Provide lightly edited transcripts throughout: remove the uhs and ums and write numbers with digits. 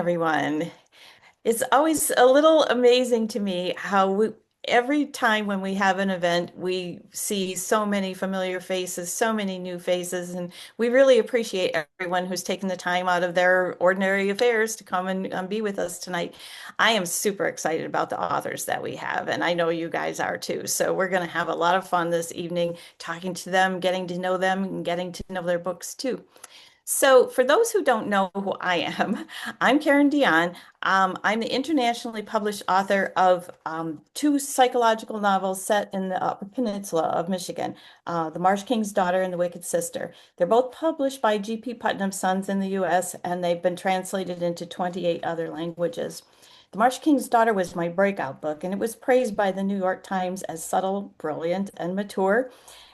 everyone. It's always a little amazing to me how every time when we have an event, we see so many familiar faces, so many new faces, and we really appreciate everyone who's taken the time out of their ordinary affairs to come and be with us tonight. I am super excited about the authors that we have, and I know you guys are too. So we're going to have a lot of fun this evening talking to them, getting to know them, and getting to know their books too. So, for those who don't know who I am, I'm Karen Dion. I'm the internationally published author of two psychological novels set in the Upper Peninsula of Michigan, The Marsh King's Daughter and The Wicked Sister. They're both published by G.P. Putnam Sons in the U.S., and they've been translated into 28 other languages. The Marsh King's Daughter was my breakout book, and it was praised by the New York Times as subtle, brilliant, and mature.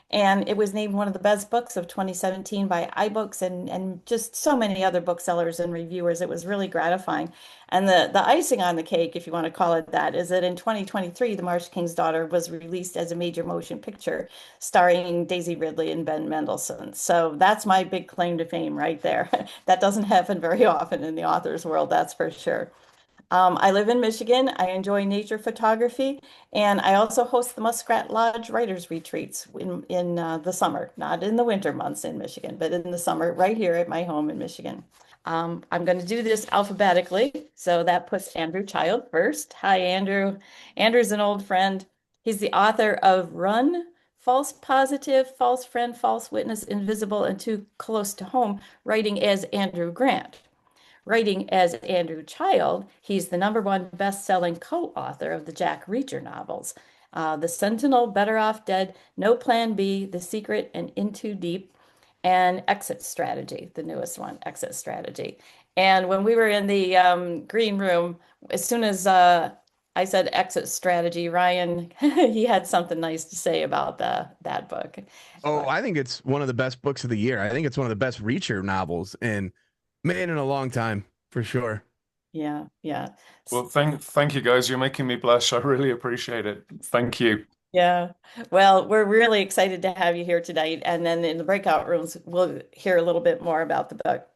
And it was named one of the best books of 2017 by iBooks and just so many other booksellers and reviewers. It was really gratifying. And the icing on the cake, if you want to call it that, is that in 2023, The Marsh King's Daughter was released as a major motion picture starring Daisy Ridley and Ben Mendelsohn. So that's my big claim to fame right there. That doesn't happen very often in the author's world, that's for sure. I live in Michigan. I enjoy nature photography, and I also host the Muskrat Lodge Writers Retreats in the summer, not in the winter months in Michigan, but in the summer, right here at my home in Michigan. I'm going to do this alphabetically, so that puts Andrew Child first. Hi, Andrew. Andrew's an old friend. He's the author of Run, False Positive, False Friend, False Witness, Invisible, and Too Close to Home, writing as Andrew Grant. Writing as Andrew Child, he's the #1 best-selling co-author of the Jack Reacher novels, The Sentinel, Better Off Dead, No Plan B, The Secret, and In Too Deep, and Exit Strategy, the newest one, Exit Strategy. And when we were in the green room, as soon as I said Exit Strategy, Ryan, he had something nice to say about that book. Oh, But I think it's one of the best books of the year. I think it's one of the best Reacher novels and made in a long time for sure. yeah, yeah. Well, thank you guys. You're making me blush. I really appreciate it. Thank you. Yeah. Well, we're really excited to have you here tonight. And then in the breakout rooms, we'll hear a little bit more about the book.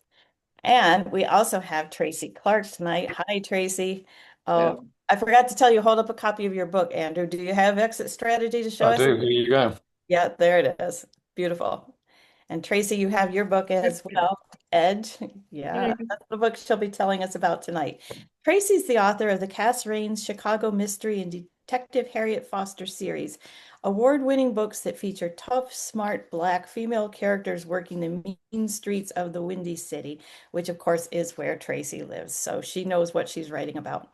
And we also have Tracy Clark tonight. Hi, Tracy. Yeah, Oh, I forgot to tell you, hold up a copy of your book, Andrew. Do you have exit strategy to show I us? do. Here you go. Yeah, there it is. Beautiful. And Tracy, you have your book as well, Edge. Yeah, that's the book she'll be telling us about tonight. Tracy's the author of the Cass Raines Chicago Mystery and Detective Harriet Foster series, award-winning books that feature tough, smart, Black female characters working the mean streets of the Windy City, which of course is where Tracy lives. So she knows what she's writing about.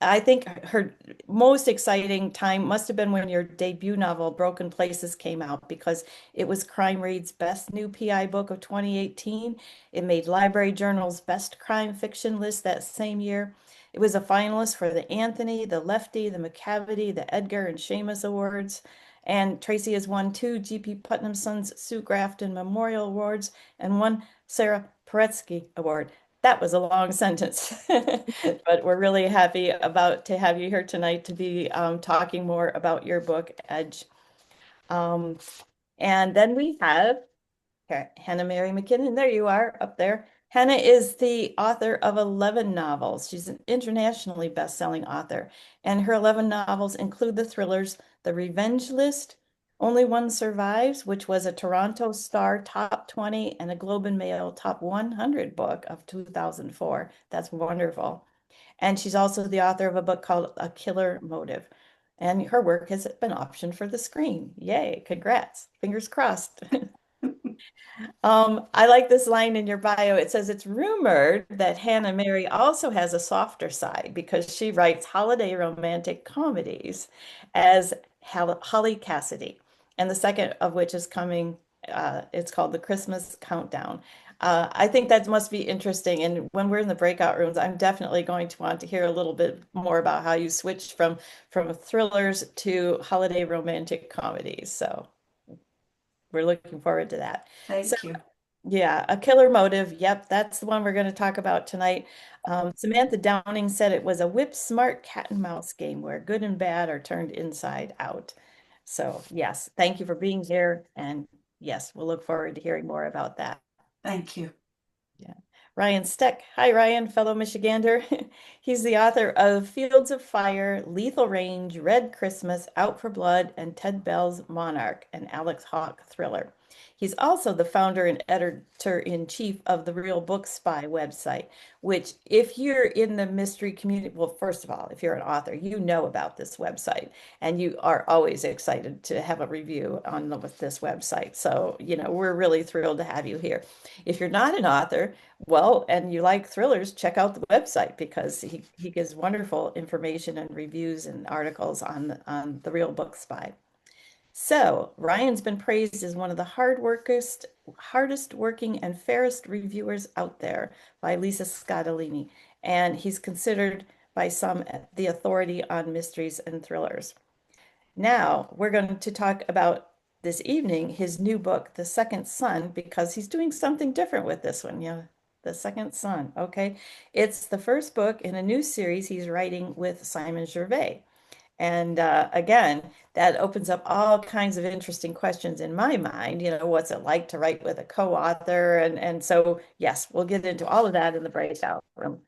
I think her most exciting time must have been when your debut novel, Broken Places, came out because it was Crime Read's best new PI book of 2018. It made Library Journal's best crime fiction list that same year. It was a finalist for the Anthony, the Lefty, the McCavity, the Edgar, and Seamus Awards. And Tracy has won two G.P. Putnam Sons Sue Grafton Memorial Awards and one Sarah Paretsky Award. That was a long sentence, but we're really happy about to have you here tonight to be talking more about your book, Edge. Um, and then we have Hannah Mary McKinnon. There you are up there. Hannah is the author of 11 novels. She's an internationally best-selling author, and her 11 novels include the thrillers The Revenge List, Only One Survives, which was a Toronto Star Top 20 and a Globe and Mail Top 100 book of 2004. That's wonderful. And she's also the author of a book called A Killer Motive. And her work has been optioned for the screen. Yay, congrats. Fingers crossed. I like this line in your bio. It says it's rumored that Hannah Mary also has a softer side because she writes holiday romantic comedies as Holly Cassidy. And the second of which is coming, it's called The Christmas Countdown. I think that must be interesting. And when we're in the breakout rooms, I'm definitely going to want to hear a little bit more about how you switched from thrillers to holiday romantic comedies. So we're looking forward to that. So Thank you. yeah, A Killer Motive. Yep, that's the one we're going to talk about tonight. Samantha Downing said it was a whip smart cat and mouse game where good and bad are turned inside out. So yes, thank you for being here. And yes, we'll look forward to hearing more about that. Thank you. Yeah. Ryan Steck. Hi, Ryan, fellow Michigander. He's the author of Fields of Fire, Lethal Range, Red Christmas, Out for Blood, and Ted Bell's Monarch, an Alex Hawke thriller. He's also the founder and editor-in-chief of the Real Book Spy website, which, if you're in the mystery community, well, first of all, if you're an author, you know about this website, and you are always excited to have a review on this website. So, we're really thrilled to have you here. If you're not an author, well, and you like thrillers, check out the website because he gives wonderful information and reviews and articles on the Real Book Spy. So Ryan's been praised as one of the hardest working and fairest reviewers out there by Lisa Scottolini, and he's considered by some the authority on mysteries and thrillers. Now we're going to talk about this evening his new book, The Second Son, because he's doing something different with this one. Yeah, The Second Son. Okay. It's the first book in a new series he's writing with Simon Gervais. And again, that opens up all kinds of interesting questions in my mind. What's it like to write with a co-author? And so, yes, we'll get into all of that in the breakout room.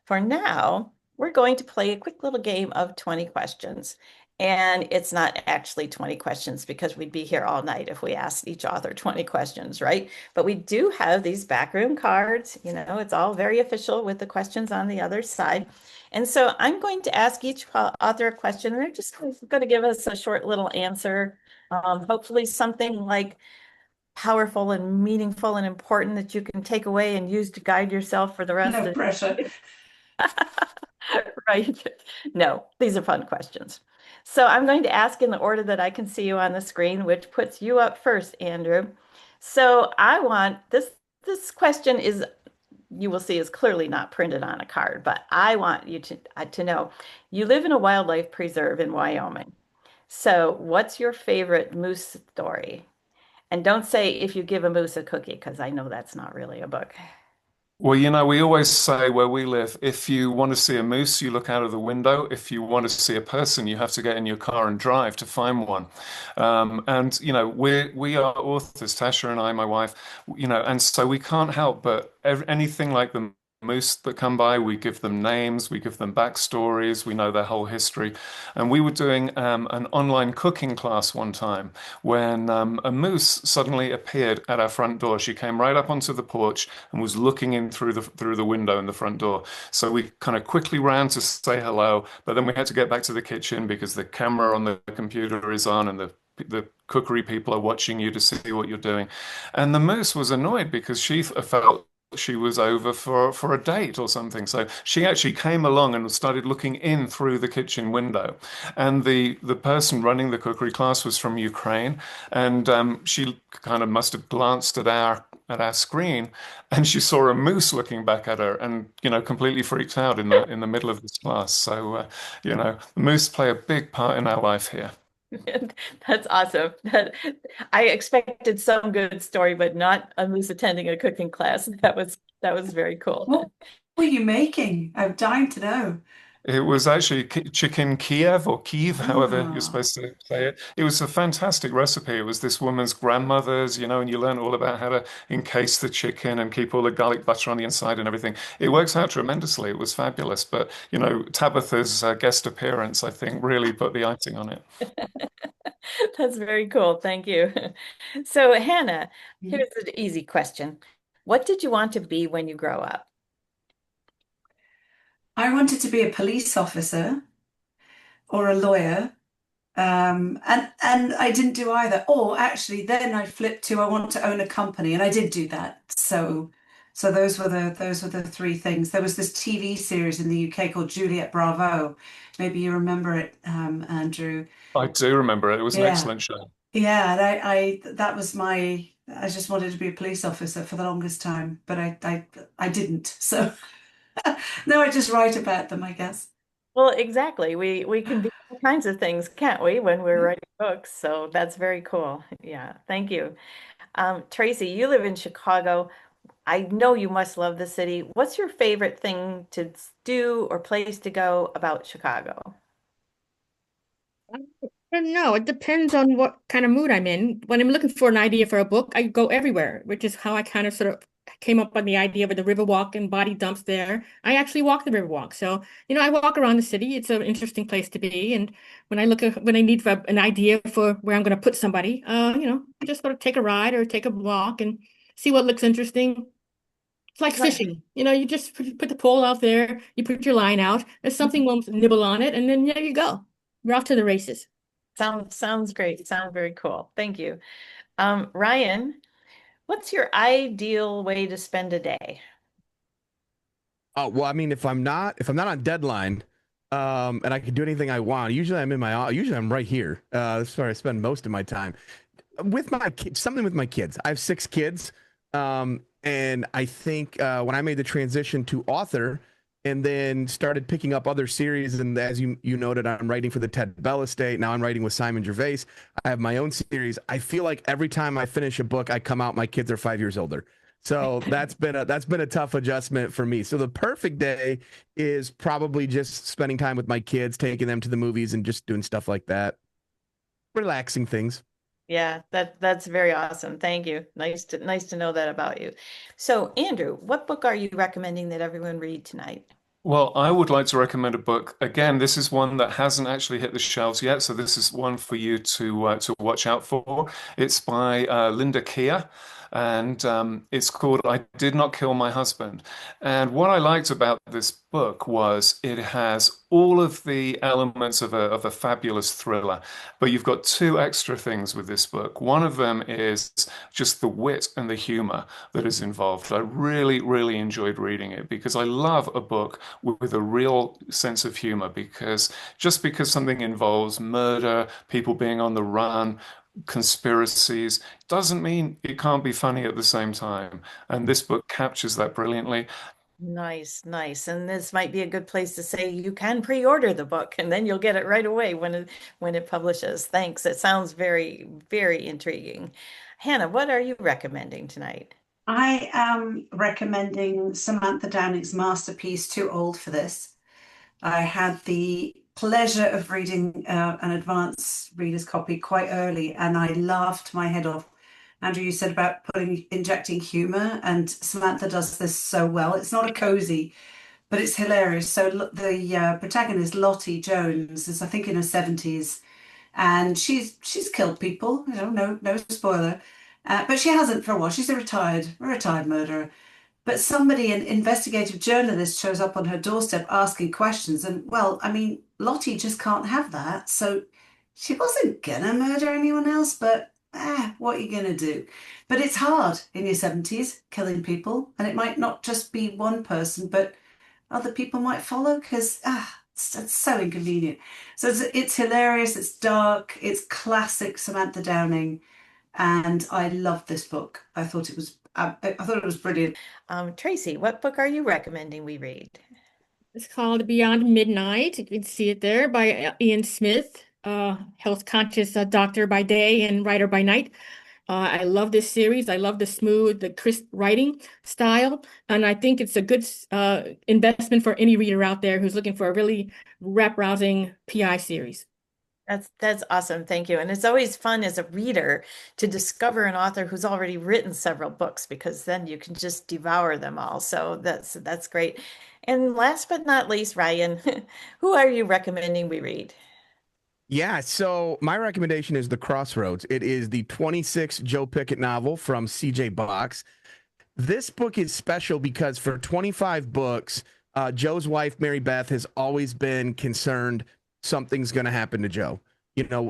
For now, we're going to play a quick little game of 20 questions. And it's not actually 20 questions because we'd be here all night if we asked each author 20 questions, right? But we do have these backroom cards. It's all very official with the questions on the other side. And so I'm going to ask each author a question, and they're just going to give us a short little answer, hopefully something like powerful and meaningful and important that you can take away and use to guide yourself for the rest No of pressure. right. No, these are fun questions. So I'm going to ask in the order that I can see you on the screen, which puts you up first, Andrew. So I want this question is you will see is clearly not printed on a card, but I want you to know you live in a wildlife preserve in Wyoming. So what's your favorite moose story? And don't say if you give a moose a cookie, because I know that's not really a book. Well, we always say where we live, if you want to see a moose, you look out of the window. If you want to see a person, you have to get in your car and drive to find one. We are authors, Tasha and I, my wife, and so we can't help but anything like the moose that come by, we give them names, we give them backstories, we know their whole history. And we were doing an online cooking class one time when a moose suddenly appeared at our front door. She came right up onto the porch and was looking in through the window in the front door. So we kind of quickly ran to say hello, but then we had to get back to the kitchen because the camera on the computer is on and the cookery people are watching you to see what you're doing. And the moose was annoyed because she felt she was over for a date or something. So she actually came along and started looking in through the kitchen window. And the person running the cookery class was from Ukraine, and she kind of must have glanced at our screen, and she saw a moose looking back at her, and completely freaked out in the middle of this class. So moose play a big part in our life here. That's awesome. I expected some good story, but not a moose attending a cooking class. That was very cool. What were you making? I'm dying to know. It was actually chicken Kiev or Kiev, however you're Ah, supposed to say it. It was a fantastic recipe. It was this woman's grandmother's, and you learn all about how to encase the chicken and keep all the garlic butter on the inside and everything. It works out tremendously. It was fabulous. But, Tabitha's guest appearance, I think, really put the icing on it. That's very cool. Thank you. So, Hannah, mhm. here's an easy question. What did you want to be when you grow up? I wanted to be a police officer or a lawyer. And I didn't do either. Or actually, then I flipped to I want to own a company, and I did do that. So those were the three things. There was this TV series in the UK called Juliet Bravo. Maybe you remember it, Andrew. I do remember it. It was an Yeah, excellent show. yeah. And I that was my. I just wanted to be a police officer for the longest time, but I didn't. So no, I just write about them, I guess. Well, exactly. We can be all kinds of things, can't we, when we're writing books? So that's very cool. Yeah, thank you. Tracy, you live in Chicago. I know you must love the city. What's your favorite thing to do or place to go about Chicago? I don't know. It depends on what kind of mood I'm in. When I'm looking for an idea for a book, I go everywhere, which is how I kind of sort of came up on the idea of the Riverwalk and body dumps there. I actually walk the Riverwalk. So, I walk around the city. It's an interesting place to be. And when I need an idea for where I'm going to put somebody, I just sort of take a ride or take a walk and see what looks interesting. It's like Right. fishing. You just put the pole out there, you put your line out, there's something will nibble on it, and then there you go. You're off to the races. Sounds great. Sounds very cool. Thank you. Ryan, what's your ideal way to spend a day? Oh, well, I mean, if I'm not on deadline, and I can do anything I want, usually I'm right here. That's where I spend most of my time with my kids, something with my kids. I have 6 kids. And I think when I made the transition to author and then started picking up other series, and as you noted, I'm writing for the Ted Bell estate. Now I'm writing with Simon Gervais. I have my own series. I feel like every time I finish a book, I come out, my kids are 5 years older. So that's been a tough adjustment for me. So the perfect day is probably just spending time with my kids, taking them to the movies and just doing stuff like that. Relaxing things. Yeah, that's very awesome. Thank you. Nice to know that about you. So, Andrew, what book are you recommending that everyone read tonight? Well, I would like to recommend a book. Again, this is one that hasn't actually hit the shelves yet, so this is one for you to watch out for. It's by Linda Keir, and it's called "I Did Not Kill My Husband." And what I liked about this book was it has all of the elements of a fabulous thriller, but you've got two extra things with this book. One of them is just the wit and the humor that is involved. I really, really enjoyed reading it because I love a book with a real sense of humor, because just because something involves murder, people being on the run, conspiracies, doesn't mean it can't be funny at the same time. And this book captures that brilliantly. Nice, nice. And this might be a good place to say you can pre-order the book and then you'll get it right away when it publishes. Thanks. It sounds very, very intriguing. Hannah, what are you recommending tonight? I am recommending Samantha Downing's masterpiece, Too Old for This. I had the pleasure of reading an advance reader's copy quite early, and I laughed my head off. Andrew, you said about injecting humor, and Samantha does this so well. It's not a cozy, but it's hilarious. So the protagonist, Lottie Jones, is I think in her 70s, and she's killed people. No spoiler, but she hasn't for a while. She's a retired murderer. But somebody, an investigative journalist, shows up on her doorstep asking questions. And well, I mean, Lottie just can't have that. So she wasn't gonna murder anyone else, but what are you gonna do? But it's hard in your 70s, killing people. And it might not just be one person, but other people might follow because it's so inconvenient. So it's hilarious, it's dark, it's classic Samantha Downing. And I loved this book. I thought it was brilliant. Tracy, what book are you recommending we read? It's called Beyond Midnight. You can see it there by Ian Smith, health conscious doctor by day and writer by night. I love this series. I love the crisp writing style, and I think it's a good investment for any reader out there who's looking for a really rap-rousing PI series. That's awesome. Thank you. And it's always fun as a reader to discover an author who's already written several books because then you can just devour them all. So that's great. And last but not least, Ryan, who are you recommending we read? Yeah, so my recommendation is The Crossroads. It is the 26 Joe Pickett novel from CJ Box. This book is special because for 25 books, Joe's wife, Mary Beth, has always been concerned something's going to happen to Joe.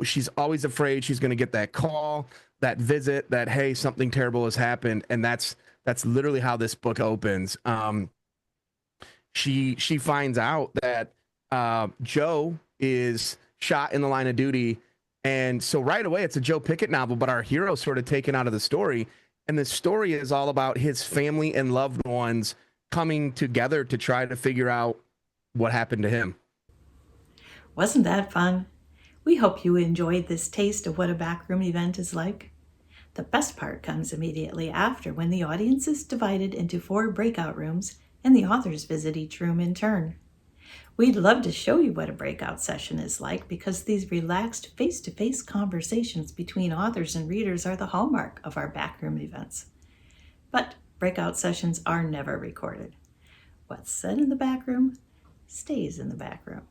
She's always afraid she's going to get that call, that visit, that, hey, something terrible has happened. And that's literally how this book opens. She finds out that Joe is shot in the line of duty. And so right away, it's a Joe Pickett novel, but our hero's sort of taken out of the story. And the story is all about his family and loved ones coming together to try to figure out what happened to him. Wasn't that fun? We hope you enjoyed this taste of what a backroom event is like. The best part comes immediately after, when the audience is divided into 4 breakout rooms and the authors visit each room in turn. We'd love to show you what a breakout session is like, because these relaxed face-to-face conversations between authors and readers are the hallmark of our backroom events. But Breakout sessions are never recorded. What's said in the back room stays in the back room.